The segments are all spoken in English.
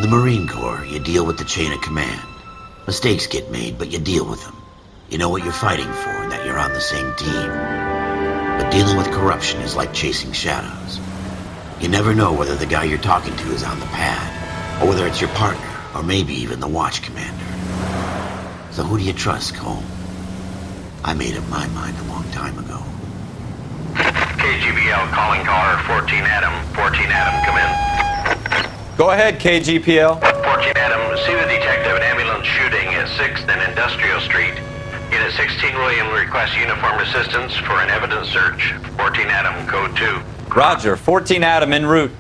the Marine Corps, you deal with the chain of command. Mistakes get made, but you deal with them. You know what you're fighting for and that you're on the same team. But dealing with corruption is like chasing shadows. You never know whether the guy you're talking to is on the pad, or whether it's your partner, or maybe even the watch commander. So who do you trust, Cole? I made up my mind a long time ago. KGBL calling car 14 Adam. 14 Adam, come in. Go ahead, KGPL. 14 Adam, see the detective, an ambulance shooting at 6th and Industrial Street. Unit 16 William requests uniformed assistance for an evidence search. 14 Adam, code 2. Roger, 14 Adam en route.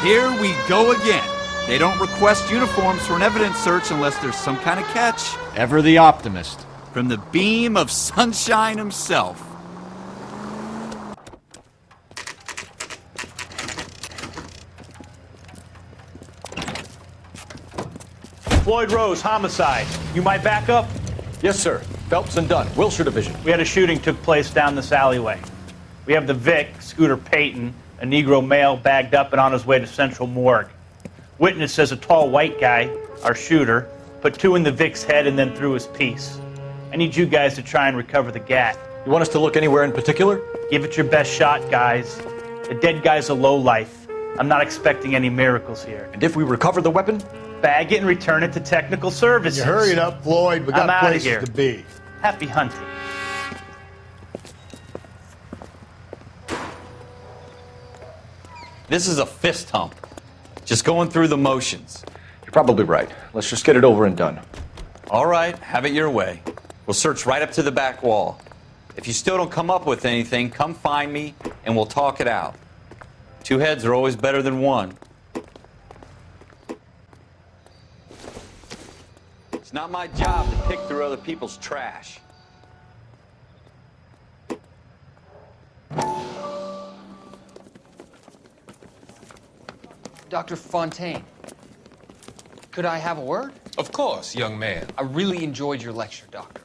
Here we go again. They don't request uniforms for an evidence search unless there's some kind of catch. Ever the optimist. From the beam of sunshine himself. Floyd Rose, homicide. You might back up? Yes, sir. Phelps and Dunn, Wilshire Division. We had a shooting took place down this alleyway. We have the Vic, Scooter Payton, a Negro male bagged up and on his way to Central Morgue. Witness says a tall white guy, our shooter, put 2 in the Vic's head and then threw his piece. I need you guys to try and recover the gat. You want us to look anywhere in particular? Give it your best shot, guys. The dead guy's a lowlife. I'm not expecting any miracles here. And if we recover the weapon? Bag it and return it to technical services. You hurry it up, Floyd. We I'm got outta places here. to be. Happy hunting. This is a fist hump. Just going through the motions. You're probably right. Let's just get it over and done. All right, have it your way. We'll search right up to the back wall. If you still don't come up with anything, come find me and we'll talk it out. 2 heads are always better than 1. It's not my job to pick through other people's trash. Dr. Fontaine, could I have a word? Of course, young man. I really enjoyed your lecture, Doctor.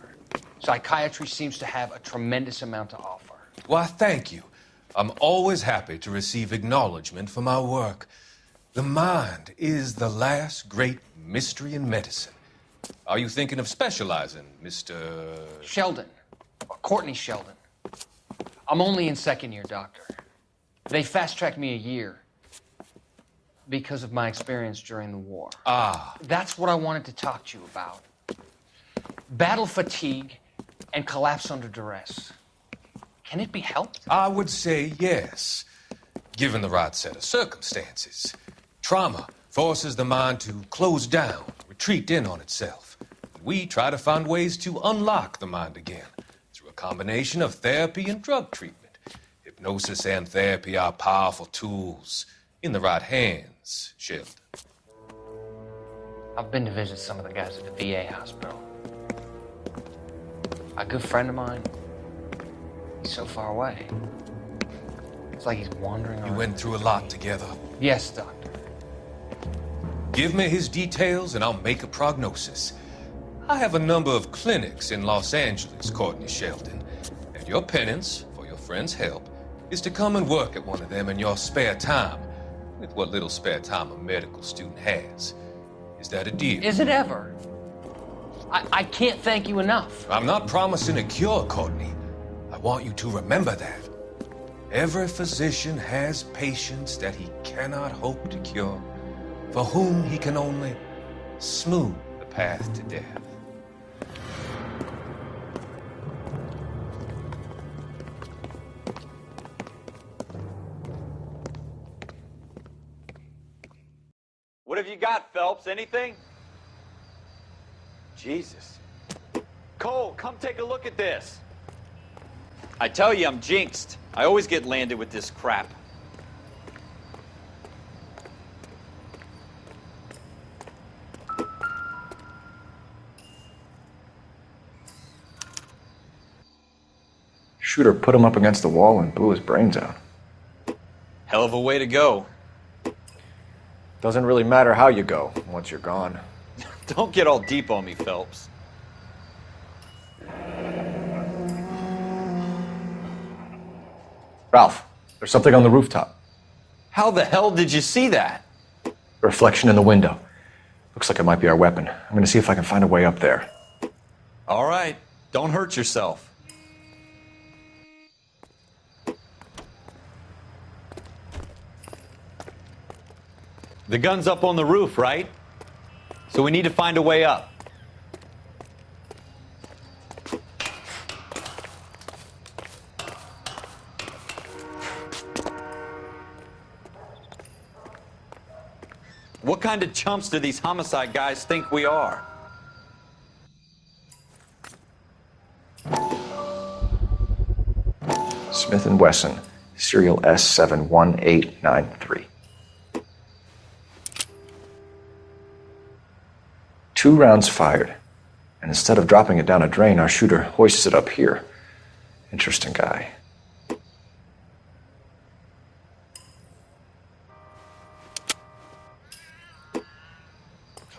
Psychiatry seems to have a tremendous amount to offer. Why, thank you. I'm always happy to receive acknowledgement for my work. The mind is the last great mystery in medicine. Are you thinking of specializing, Mr. Sheldon, or Courtney Sheldon. I'm only in 2nd year, Doctor. They fast-tracked me a year because of my experience during the war. Ah. That's what I wanted to talk to you about. Battle fatigue and collapse under duress. Can it be helped? I would say yes, given the right set of circumstances. Trauma forces the mind to close down, retreat in on itself. We try to find ways to unlock the mind again through a combination of therapy and drug treatment. Hypnosis and therapy are powerful tools in the right hands, Sheldon. I've been to visit some of the guys at the VA hospital. A good friend of mine, he's so far away. It's like he's wandering around. You went through a lot together. Yes, Doctor. Give me his details and I'll make a prognosis. I have a number of clinics in Los Angeles, Courtney Sheldon, and your penance, for your friend's help, is to come and work at one of them in your spare time, with what little spare time a medical student has. Is that a deal? Is it ever? I can't thank you enough. I'm not promising a cure, Courtney. I want you to remember that. Every physician has patients that he cannot hope to cure, for whom he can only smooth the path to death. What have you got, Phelps? Anything? Jesus. Cole, come take a look at this. I tell you, I'm jinxed. I always get landed with this crap. Shooter put him up against the wall and blew his brains out. Hell of a way to go. Doesn't really matter how you go once you're gone. Don't get all deep on me, Phelps. Ralph, there's something on the rooftop. How the hell did you see that? A reflection in the window. Looks like it might be our weapon. I'm gonna see if I can find a way up there. All right, don't hurt yourself. The gun's up on the roof, right? So we need to find a way up. What kind of chumps do these homicide guys think we are? Smith & Wesson, serial S71893. 2 rounds fired, and instead of dropping it down a drain, our shooter hoists it up here. Interesting guy.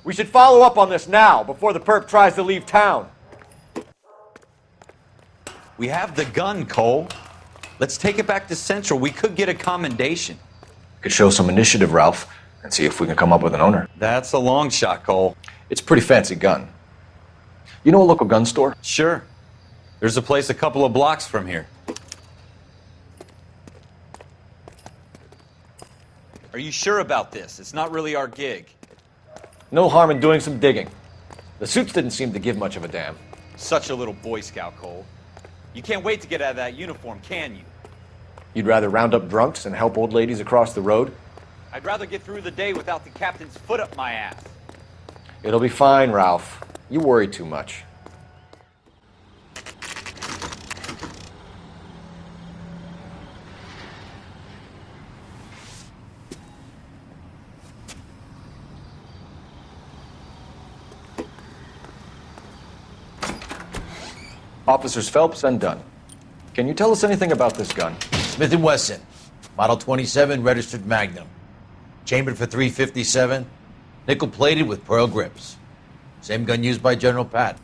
We should follow up on this now, before the perp tries to leave town. We have the gun, Cole. Let's take it back to Central. We could get a commendation. Could show some initiative, Ralph, and see if we can come up with an owner. That's a long shot, Cole. It's a pretty fancy gun. You know a local gun store? Sure. There's a place a couple of blocks from here. Are you sure about this? It's not really our gig. No harm in doing some digging. The suits didn't seem to give much of a damn. Such a little Boy Scout, Cole. You can't wait to get out of that uniform, can you? You'd rather round up drunks and help old ladies across the road? I'd rather get through the day without the captain's foot up my ass. It'll be fine, Ralph. You worry too much. Officers Phelps and Dunn. Can you tell us anything about this gun? Smith & Wesson, Model 27, registered Magnum. Chambered for .357, nickel-plated with pearl grips. Same gun used by General Patton.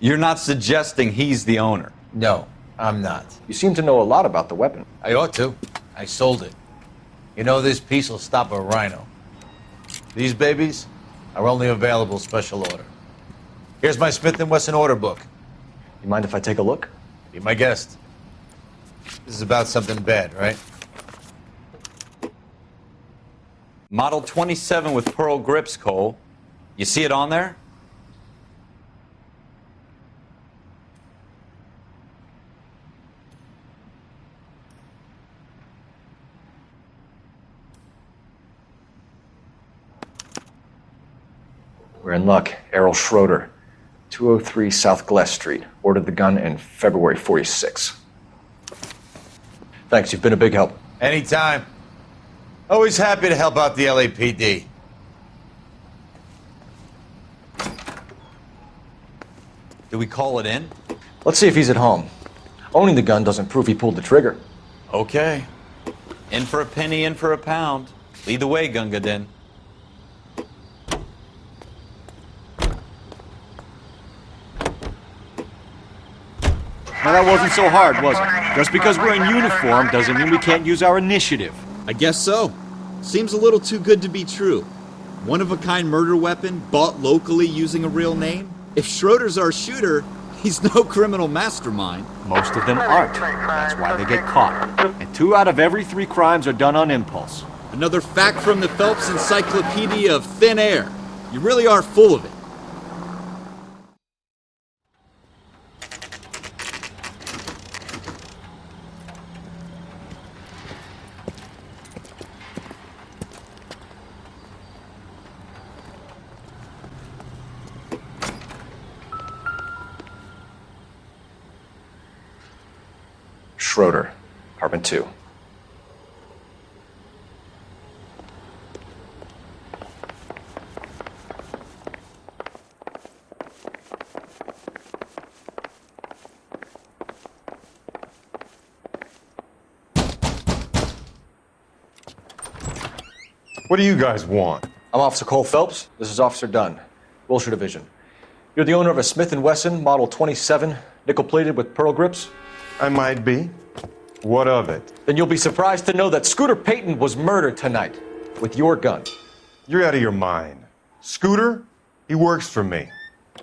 You're not suggesting he's the owner? No, I'm not. You seem to know a lot about the weapon. I ought to. I sold it. You know, this piece will stop a rhino. These babies are only available special order. Here's my Smith & Wesson order book. You mind if I take a look? Be my guest. This is about something bad, right? Model 27 with pearl grips, Cole. You see it on there? We're in luck. Errol Schroeder, 203 South Glass Street. Ordered the gun in February '46. Thanks, you've been a big help. Anytime. Always happy to help out the LAPD. Do we call it in? Let's see if he's at home. Owning the gun doesn't prove he pulled the trigger. Okay. In for a penny, in for a pound. Lead the way, Gunga Din. Now that wasn't so hard, was it? Just because we're in uniform doesn't mean we can't use our initiative. I guess so. Seems a little too good to be true. One-of-a-kind murder weapon, bought locally using a real name? If Schroeder's our shooter, he's no criminal mastermind. Most of them aren't. That's why they get caught. And 2 out of every 3 crimes are done on impulse. Another fact from the Phelps Encyclopedia of Thin Air. You really are full of it. Schroeder, apartment 2. What do you guys want? I'm Officer Cole Phelps. This is Officer Dunn, Wilshire Division. You're the owner of a Smith & Wesson Model 27, nickel-plated with pearl grips? I might be. What of it? Then you'll be surprised to know that Scooter Payton was murdered tonight with your gun. You're out of your mind. Scooter? He works for me.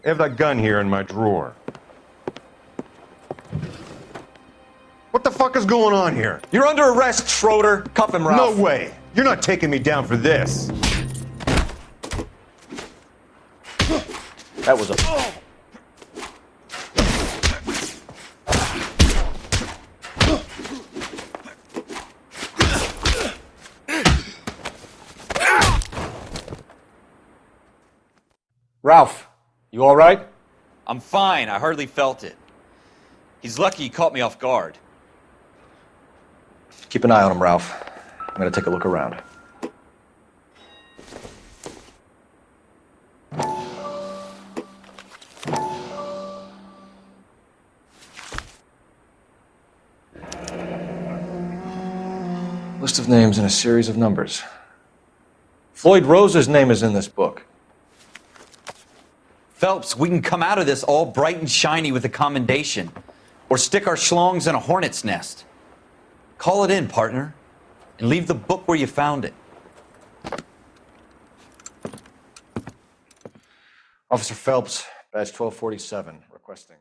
I have that gun here in my drawer. What the fuck is going on here? You're under arrest, Schroeder. Cuff him, Ralph. No way. You're not taking me down for this. That was a... Ralph, you all right? I'm fine. I hardly felt it. He's lucky he caught me off guard. Keep an eye on him, Ralph. I'm gonna take a look around. List of names and a series of numbers. Floyd Rose's name is in this book. Phelps, we can come out of this all bright and shiny with a commendation. Or stick our schlongs in a hornet's nest. Call it in, partner. And leave the book where you found it. Officer Phelps, badge 1247, requesting.